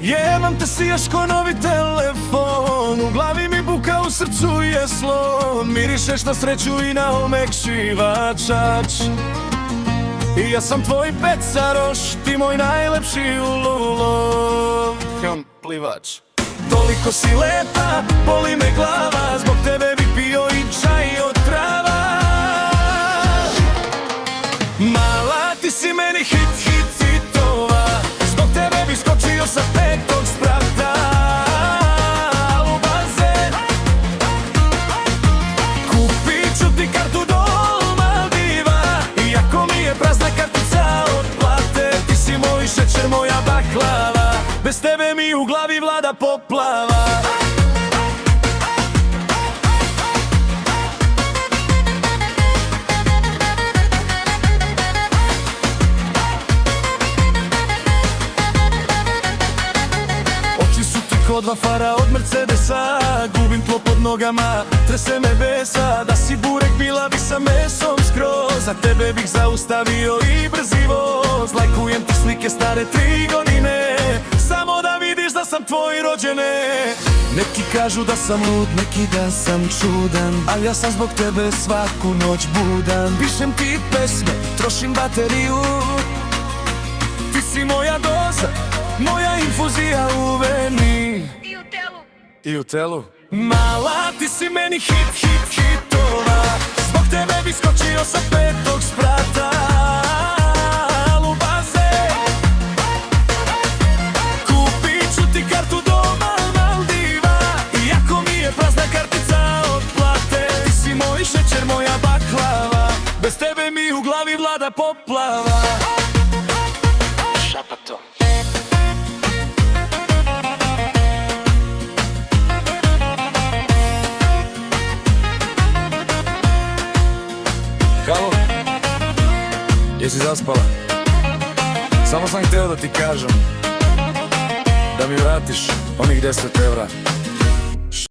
Jebam te sijaš ko novi telefon, u glavi mi buka, u srcu je slon. Mirišeš na sreću i na omekšivačač. I ja sam tvoj pecaroš, ti moj najlepši ulov. Plivač. Toliko si lepa, boli me glava, zbog tebe bih pio i čaj od trava. Mala, ti si meni hit hitova, zbog tebe bih skočio sa 5. sprata u bazen. Kupit ću ti kartu do Maldiva, iako mi je prazna kartica od plate. Ti si moj šećer, moja baklava, bez tebe mi u glavi vlada poplava. Oči su ti ko dva fara od Mercedesa, gubim tlo pod nogama, trese me besa. Da si burek, bila bi sa mesom skroz, za tebe bih zaustavio i brzi voz. Lajkujem ti slike stare 3 godine, samo da vidiš da sam tvoj rođene. Neki kažu da sam lud, neki da sam čudan, ali ja sam zbog tebe svaku noć budan. Pišem ti pesme, trošim bateriju, ti si moja doza, moja infuzija u veni I u telu. i u telu. Mala, ti si meni hitova, zbog tebe bi skočio sa 5. sprata u bazen. Kupit ću ti kartu do Maldiva, iako mi je prazna kartica od plate. Ti si moj šećer, moja baklava, bez tebe mi u glavi vlada poplava. Šapato. Halo, jesi zaspala? Samo sam hteo da ti kažem da mi vratiš onih 10 evra.